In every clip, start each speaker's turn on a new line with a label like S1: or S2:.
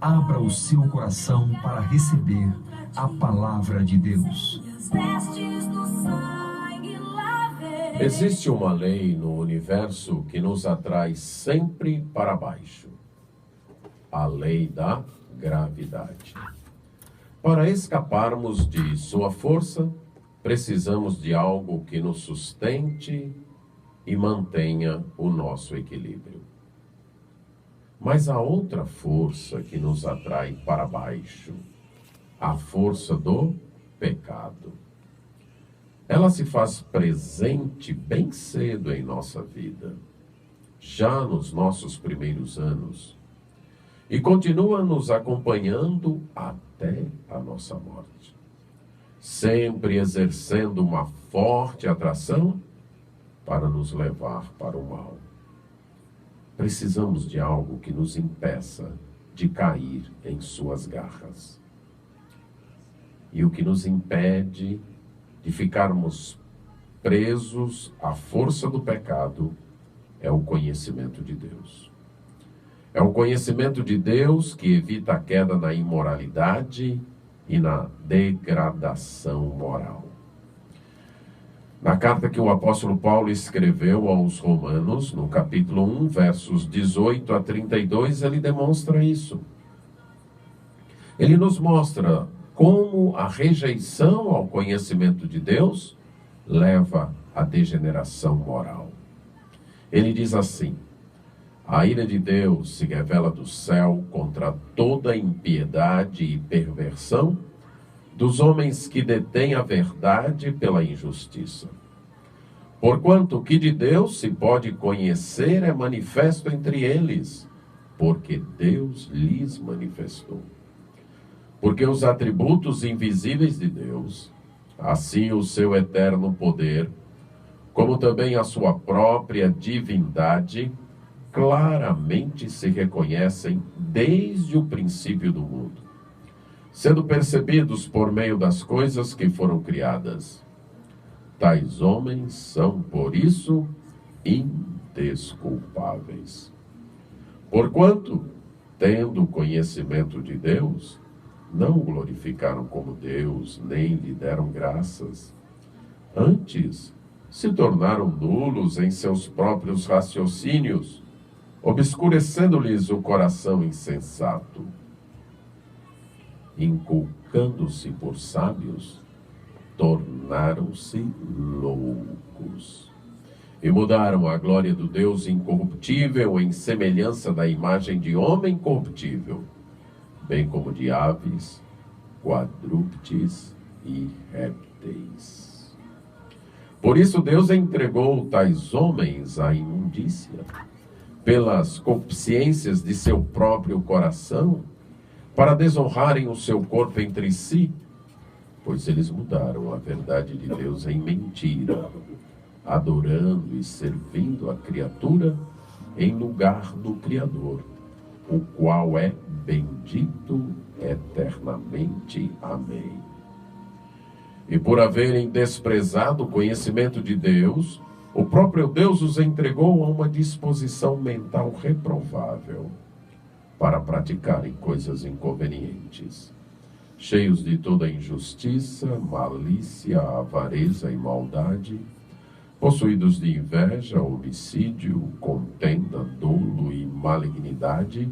S1: abra o seu coração para receber a palavra de Deus.
S2: Existe uma lei no universo que nos atrai sempre para baixo. A lei da gravidade. Para escaparmos de sua força, precisamos de algo que nos sustente e mantenha o nosso equilíbrio. Mas há outra força que nos atrai para baixo, a força do pecado. Ela se faz presente bem cedo em nossa vida, já nos nossos primeiros anos, e continua nos acompanhando até a nossa morte, sempre exercendo uma forte atração para nos levar para o mal. Precisamos de algo que nos impeça de cair em suas garras. E o que nos impede de ficarmos presos à força do pecado é o conhecimento de Deus. É o conhecimento de Deus que evita a queda na imoralidade e na degradação moral. Na carta que o apóstolo Paulo escreveu aos Romanos, no capítulo 1, versos 18 a 32, ele demonstra isso. Ele nos mostra como a rejeição ao conhecimento de Deus leva à degeneração moral. Ele diz assim: a ira de Deus se revela do céu contra toda impiedade e perversão dos homens que detêm a verdade pela injustiça. Porquanto o que de Deus se pode conhecer é manifesto entre eles, porque Deus lhes manifestou. Porque os atributos invisíveis de Deus, assim o seu eterno poder, como também a sua própria divindade, claramente se reconhecem desde o princípio do mundo, sendo percebidos por meio das coisas que foram criadas. Tais homens são, por isso, indesculpáveis. Porquanto, tendo conhecimento de Deus, não o glorificaram como Deus, nem lhe deram graças. Antes, se tornaram nulos em seus próprios raciocínios, obscurecendo-lhes o coração insensato. Inculcando-se por sábios, tornaram-se loucos. E mudaram a glória do Deus incorruptível em semelhança da imagem de homem corruptível, bem como de aves, quadrúpedes e répteis. Por isso Deus entregou tais homens à imundícia, pelas concupiscências de seu próprio coração, para desonrarem o seu corpo entre si, pois eles mudaram a verdade de Deus em mentira, adorando e servindo a criatura em lugar do Criador, o qual é bendito eternamente. Amém. E por haverem desprezado o conhecimento de Deus, o próprio Deus os entregou a uma disposição mental reprovável, para praticarem coisas inconvenientes, cheios de toda injustiça, malícia, avareza e maldade, possuídos de inveja, homicídio, contenda, dolo e malignidade,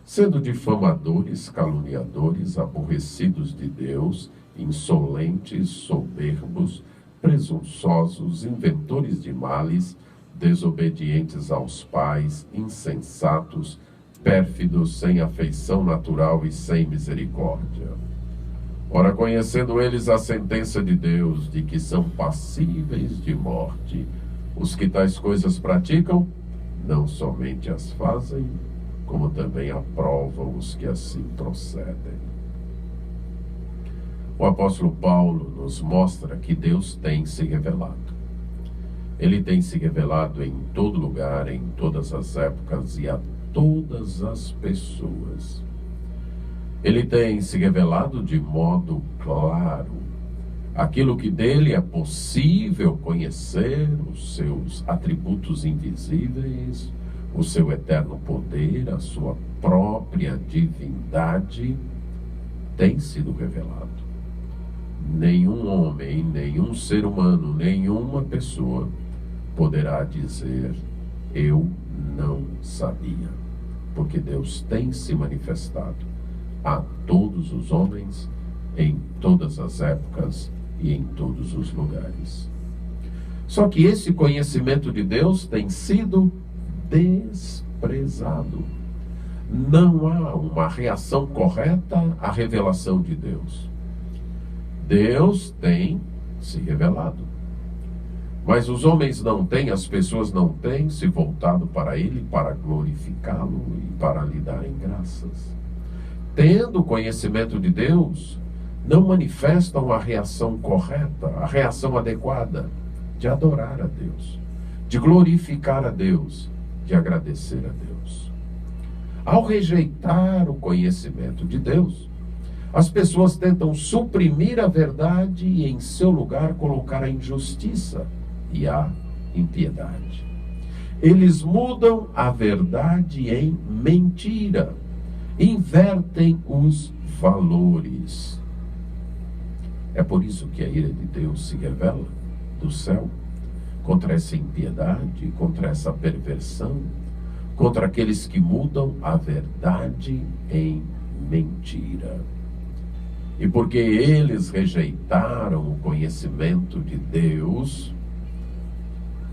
S2: sendo difamadores, caluniadores, aborrecidos de Deus, insolentes, soberbos, presunçosos, inventores de males, desobedientes aos pais, insensatos, pérfidos, sem afeição natural e sem misericórdia. Ora, conhecendo eles a sentença de Deus, de que são passíveis de morte, os que tais coisas praticam, não somente as fazem, como também aprovam os que assim procedem. O apóstolo Paulo nos mostra que Deus tem se revelado. Ele tem se revelado em todo lugar, em todas as épocas e a todas as pessoas. Ele tem se revelado de modo claro aquilo que dele é possível conhecer, os seus atributos invisíveis, o seu eterno poder, a sua própria divindade tem sido revelado. Nenhum homem, nenhum ser humano, nenhuma pessoa poderá dizer: eu não sabia. Porque Deus tem se manifestado a todos os homens, em todas as épocas e em todos os lugares. Só que esse conhecimento de Deus tem sido desprezado. Não há uma reação correta à revelação de Deus. Deus tem se revelado, mas os homens não têm, as pessoas não têm se voltado para Ele, para glorificá-lo e para lhe darem graças. Tendo conhecimento de Deus, não manifestam a reação correta, a reação adequada de adorar a Deus, de glorificar a Deus, de agradecer a Deus. Ao rejeitar o conhecimento de Deus, as pessoas tentam suprimir a verdade e, em seu lugar, colocar a injustiça e a impiedade. Eles mudam a verdade em mentira, invertem os valores. É por isso que a ira de Deus se revela do céu contra essa impiedade, contra essa perversão, contra aqueles que mudam a verdade em mentira. E porque eles rejeitaram o conhecimento de Deus,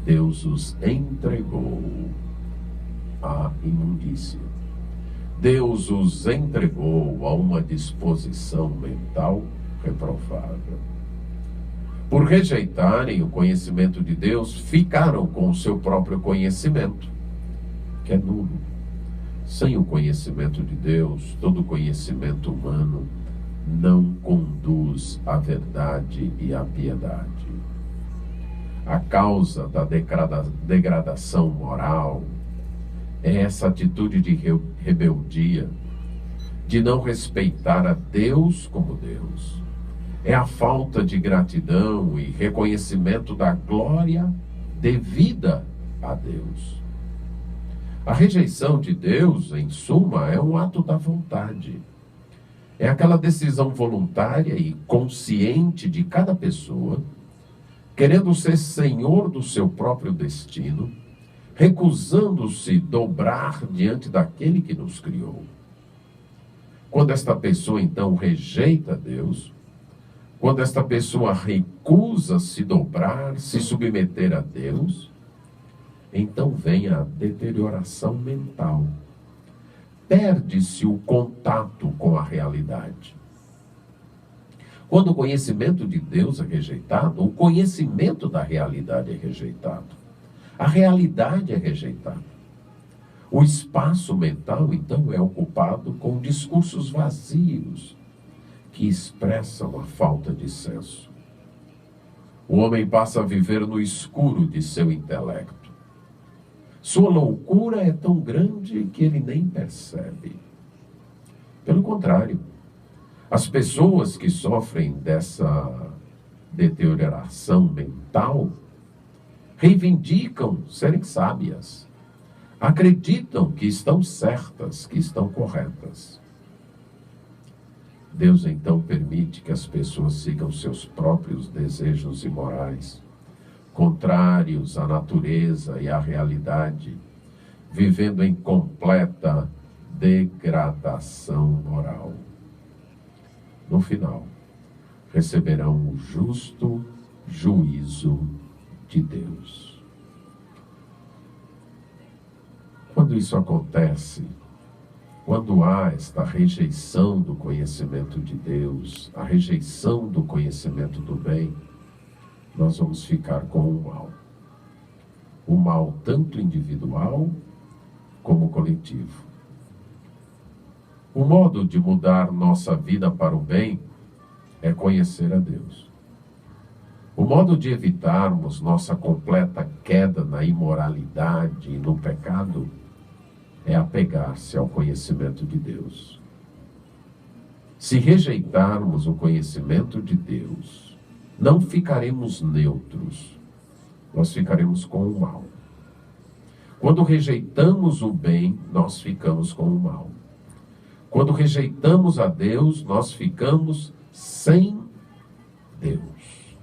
S2: Deus os entregou à imundícia. Deus os entregou a uma disposição mental reprovável. Por rejeitarem o conhecimento de Deus, ficaram com o seu próprio conhecimento, que é nulo. Sem o conhecimento de Deus, todo conhecimento humano não conduz à verdade e à piedade. A causa da degradação moral é essa atitude de rebeldia, de não respeitar a Deus como Deus. É a falta de gratidão e reconhecimento da glória devida a Deus. A rejeição de Deus, em suma, é um ato da vontade. É aquela decisão voluntária e consciente de cada pessoa, querendo ser senhor do seu próprio destino, recusando-se dobrar diante daquele que nos criou. Quando esta pessoa, então, rejeita Deus, quando esta pessoa recusa se dobrar, se submeter a Deus, então vem a deterioração mental. Perde-se o contato com a realidade. Quando o conhecimento de Deus é rejeitado, o conhecimento da realidade é rejeitado. A realidade é rejeitada. O espaço mental, então, é ocupado com discursos vazios que expressam a falta de senso. O homem passa a viver no escuro de seu intelecto. Sua loucura é tão grande que ele nem percebe. Pelo contrário, as pessoas que sofrem dessa deterioração mental reivindicam serem sábias, acreditam que estão certas, que estão corretas. Deus então permite que as pessoas sigam seus próprios desejos imorais, contrários à natureza e à realidade, vivendo em completa degradação moral. No final, receberão o justo juízo de Deus. Quando isso acontece, quando há esta rejeição do conhecimento de Deus, a rejeição do conhecimento do bem, nós vamos ficar com o mal. O mal tanto individual como coletivo. O modo de mudar nossa vida para o bem é conhecer a Deus. O modo de evitarmos nossa completa queda na imoralidade e no pecado é apegar-se ao conhecimento de Deus. Se rejeitarmos o conhecimento de Deus, não ficaremos neutros, nós ficaremos com o mal. Quando rejeitamos o bem, nós ficamos com o mal. Quando rejeitamos a Deus, nós ficamos sem Deus.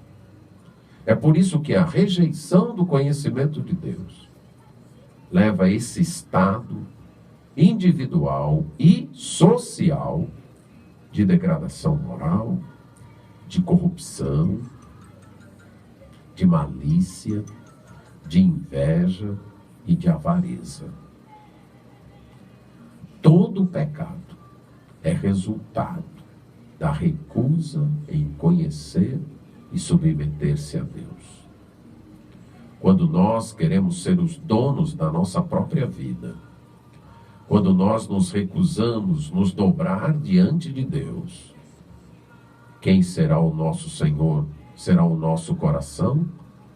S2: É por isso que a rejeição do conhecimento de Deus leva a esse estado individual e social de degradação moral, de corrupção, de malícia, de inveja e de avareza. Todo pecado é resultado da recusa em conhecer e submeter-se a Deus. Quando nós queremos ser os donos da nossa própria vida, quando nós nos recusamos nos dobrar diante de Deus, quem será o nosso Senhor? Será o nosso coração,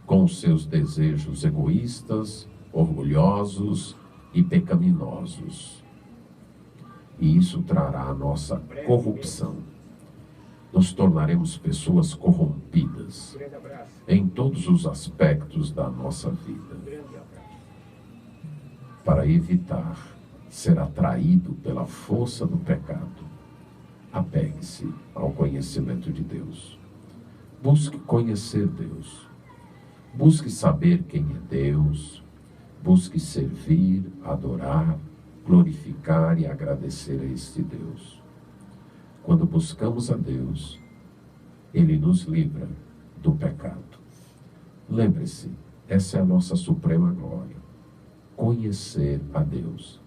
S2: com os seus desejos egoístas, orgulhosos e pecaminosos. E isso trará a nossa corrupção. Nos tornaremos pessoas corrompidas em todos os aspectos da nossa vida. Para evitar ser atraído pela força do pecado, apegue-se ao conhecimento de Deus. Busque conhecer Deus. Busque saber quem é Deus. Busque servir, adorar, glorificar e agradecer a este Deus. Quando buscamos a Deus, Ele nos livra do pecado. Lembre-se, essa é a nossa suprema glória. Conhecer a Deus.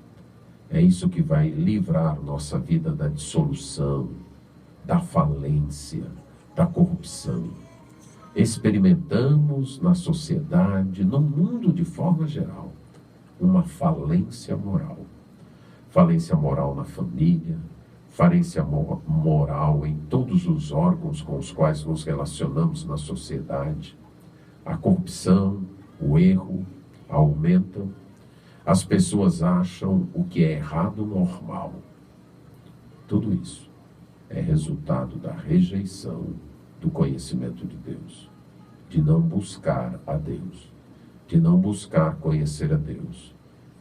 S2: É isso que vai livrar nossa vida da dissolução, da falência, da corrupção. Experimentamos na sociedade, no mundo de forma geral, uma falência moral. Falência moral na família, falência moral em todos os órgãos com os quais nos relacionamos na sociedade. A corrupção, o erro aumentam. As pessoas acham o que é errado normal. Tudo isso é resultado da rejeição do conhecimento de Deus, de não buscar a Deus, de não buscar conhecer a Deus,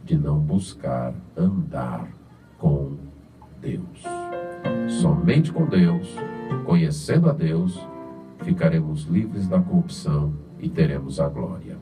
S2: de não buscar andar com Deus. Somente com Deus, conhecendo a Deus, ficaremos livres da corrupção e teremos a glória.